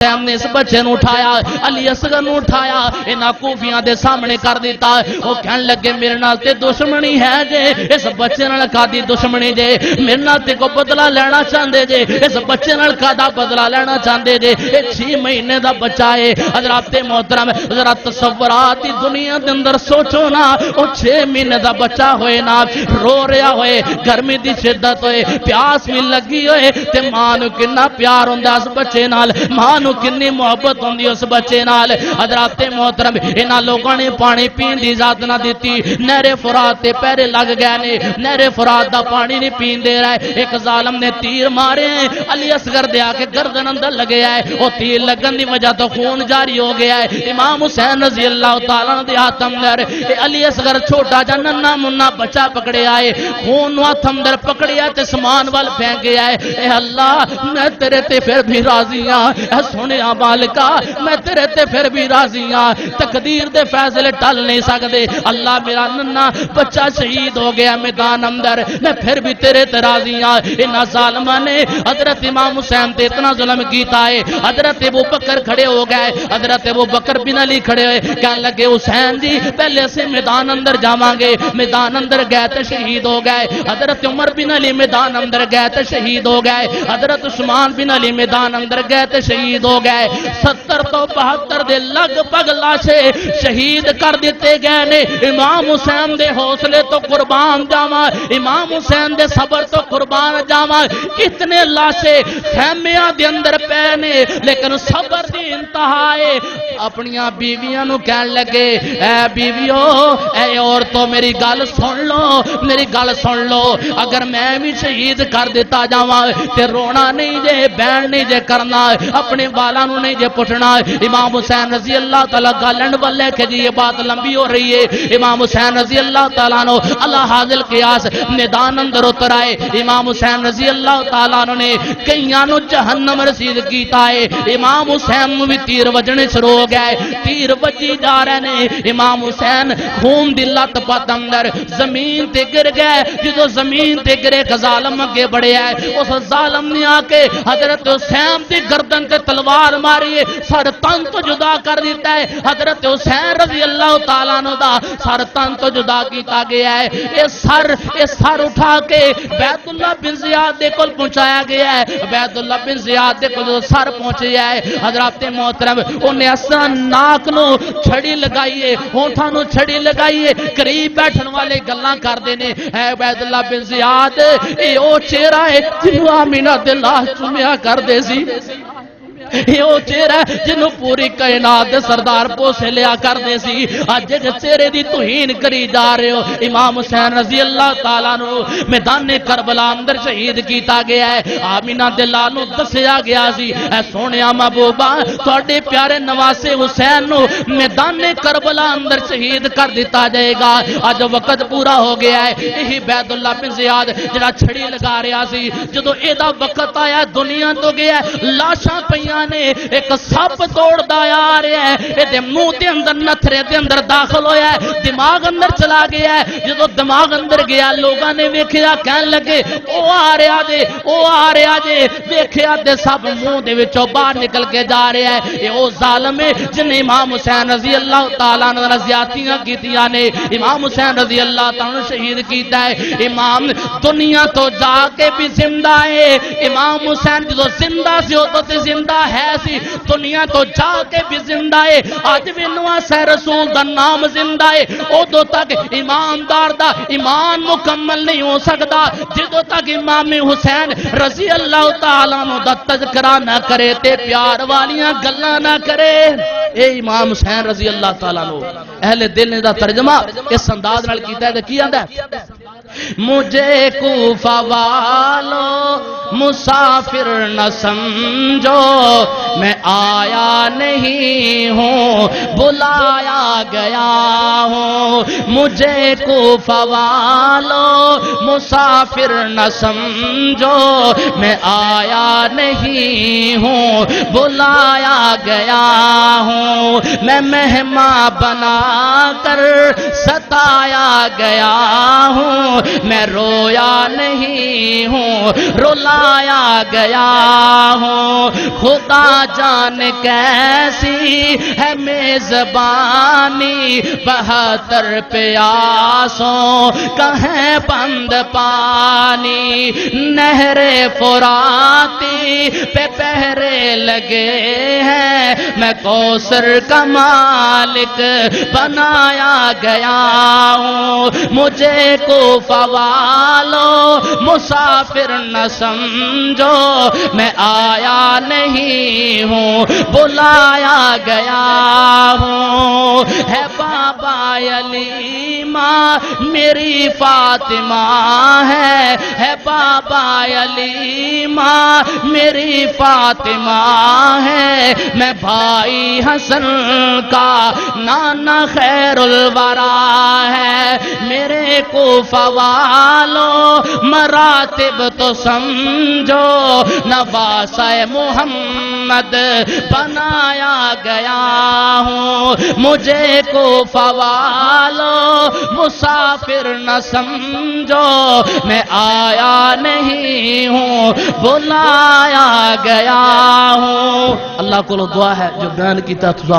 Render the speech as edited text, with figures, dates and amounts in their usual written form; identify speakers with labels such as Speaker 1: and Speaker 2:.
Speaker 1: حسین نے اس بچے نو اٹھایا، علی اصغر نو اٹھایا، انہاں کوفیاں دے سامنے کر دیتا۔ وہ کہن لگے میرے نال تے دشمنی ہے جے، اس بچے نال کادی دشمنی جے، میرے نال تے کو بدلہ لینا چاہندے جے، اس بچے نال کادا بدلہ لینا چاہندے جے۔ 6 مہینے دا بچہ ہے۔ حضرات محترم ذرا تصورات دی دنیا دے اندر سوچو نا، او 6 مہینے دا بچہ ہوئے نا، رو رہا ہوئے، گرمی دی شدت ہوئے، پیاس بھی لگی ہوئے، تے ماں نو کنا پیار ہوندا اس بچے نال، ماں نو کنی محبت ہوندی اس بچے نال۔ حضرات محترم انہاں لوگوں نے پانی پین دی اجازت نہ دیتی، نہر فرات تے پیرے لگ گئے نے، نہر فرات دا پانی نہیں پین دے رہا ہے۔ ایک ظالم نے تیر مارے ہیں، علی اصغر دے آ کے گردن اندر لگے آئے، وہ تیر لگن دی وجہ تو خون جاری ہو گیا ہے۔ امام حسین رضی اللہ تعالیٰ دے ہاتھ اندر علی اصغر چھوٹا جا ننھا منا بچہ پکڑے آئے، خون ہاتھ اندر پکڑیا تے سمان وال پھینک گیا ہے۔ اے اللہ میں تیرے تے پھر بھی راضی ہاں، اے سونیا مالکا میں تیرے تے پھر بھی راضی ہاں، تقدیر دے فیصلے ٹل نہیں سکدے۔ اللہ میرا ننھا بچہ شہید ہو گیا میدان اندر، میں پھر بھی تیرے تے راضی ہاں۔ انہاں ظالماں نے حضرت امام حسین تے اتنا ظلم کیتا ہے، حضرت ابو بکر کھڑے ہو گئے، حضرت ابو بکر بن علی کھڑے ہوئے، کہنے لگے حسین جی پہلے سے میدان اندر جاواں گے، میدان اندر گئے تے شہید ہو گئے۔ حضرت عمر بن علی میدان اندر گئے تے شہید ہو گئے، حضرت عثمان بن علی میدان اندر گئے تے شہید ہو گئے۔ 70 تو 72 دے لگ بھگ لاشیں شہید کر دیتے گئے نے۔ امام حسین دے حوصلے تو قربان جاواں، امام حسین دے صبر تو قربان جاواں۔ اتنے لاشیں خیمیاں دے اندر پے نے، لیکن صبر دی انتہا ہے۔ اپنیاں بیویاں نو کہن لگے اے بیویو اے عورتوں میری گل سن لو، میری گل سن لو، اگر میں بھی شہید کر دیتا جاواں تے رونا نہیں جے، بین نہیں جے کرنا، اپنے والا نو نہیں جے پٹھنا۔ امام حسین رضی اللہ تعالیٰ گالنڈ والے کہ جی یہ بات لمبی ہو رہی ہے۔ امام حسین رضی اللہ تعالیٰ نو اللہ حاضر قیاس میدان اندر اتر آئے۔ امام حسین رضی اللہ تعالیٰ نے کئیاں نو جہنم رسید کیتا ہے۔ امام حسین نو بھی تیر وجنے شروع ہو گئے، تیر وجی جا رہے نے۔ امام حسین خون دی لت پت اندر زمین تے گر گئے، جدو زمین تے گرے ایک ظالم اگے بڑھے ہے، اس ظالم نے آ کے حضرت حسین دی گردن تے تلوار ماری ہے، سر تن تو جدا کر دیتا ہے۔ حضرت حسین رضی اللہ تعالیٰ عنہ دا سر تن تو جدا کیتا گیا ہے۔ یہ سر اٹھا کے بیت اللہ بن زیاد دے کول پہنچایا گیا ہے۔ بیت اللہ بن زیاد دے کول جو سر پہنچیا ہے، حضرات محترم انہیں اساں ناک نو چھڑی لگائیے، ہونٹاں نو چھڑی لگائیے، قریب بیٹھن والے گلاں کر دینے۔ اے بیت اللہ بن زیاد اے او چہرہ ہے جنوں آمینہ دے لاش چومیا کر دے سی، یہ وہ چہرہ جنہوں پوری کائنات دے سردار پوسے لیا کر دے سی، آج جس چہرے دی توہین کری جا رہے ہو۔ امام حسین رضی اللہ تعالیٰ نو میدان کربلا اندر شہید کیتا گیا ہے۔ آمینہ دلال نو دسیا گیا سی اے سونیا محبوبہ تواڈے پیارے نواسے حسین نو میدان کربلا اندر شہید کر دیتا جائے گا۔ آج وقت پورا ہو گیا ہے۔ یہی بیت اللہ بن زیاد جڑا چھڑی لگا رہا سی، جدو ایدہ وقت آیا دنیا تو گیا لاشاں پیاں نے، ایک سپ توڑ دایا آ رہا ہے، یہ منہ دے اندر نتھرے دے اندر داخل ہویا ہے، دماغ اندر چلا گیا ہے۔ جدو دماغ اندر گیا لوگاں نے ویکھیا کہن لگے او آ رہا جے، او آ رہا جے، ویکھیا تے سب منہ دے وچوں باہر نکل کے جا رہا ہے۔ یہ او ظالم ہے جن امام حسین رضی اللہ تعالیٰ عنہ زیادتیاں کیتیاں نے، امام حسین رضی اللہ تعالیٰ عنہ شہید کیتا ہے۔ امام دنیا تو جا کے بھی زندہ ہے، امام حسین جدو زندہ سی ہو تو زندہ ہے سی، دنیا تو جا کے بھی زندہ ہے۔ آج بھی نواسہ رسول دا نام زندہ ہے، ادو تک ایماندار دا ایمان مکمل نہیں ہو سکتا جدو تک امام حسین رضی اللہ تعالیٰ عنہ دا تذکرہ نہ کرے تے پیار والیاں گلاں نہ کرے۔ اے امام حسین رضی اللہ تعالیٰ عنہ اہل دل نے دا ترجمہ اس انداز نال کیتا ہے تے کی آندا ہے، مجھے کوفہ والو مسافر نہ سمجھو، میں آیا نہیں ہوں بلایا گیا ہوں، مجھے کوفہ والو مسافر نہ سمجھو، میں آیا نہیں ہوں بلایا گیا ہوں، میں مہمان بنا کر ستایا گیا ہوں، میں رویا نہیں ہوں رلایا گیا ہوں خدا جان کیسی ہے میزبانی 72 پیاسوں کا ہے بند پانی نہر فراتی پہ پہرے لگے ہیں میں کوثر کا مالک بنایا گیا ہوں مجھے کوفہ والو مسافر نہ سمجھو میں آیا نہیں ہوں بلایا گیا ہوں ہے بابا علیمہ میری فاطمہ ہے بابا علیمہ میری فاطمہ ہے میں بھائی حسن کا نانا خیر الورا ہے میرے کوفہ والو مراتب تو سمجھو نواسہ محمد بنایا گیا ہوں مجھے کوفہ والو مسافر نہ سمجھو میں آیا نہیں ہوں بلایا گیا ہوں اللہ کو دعا ہے جو بیان کی تحت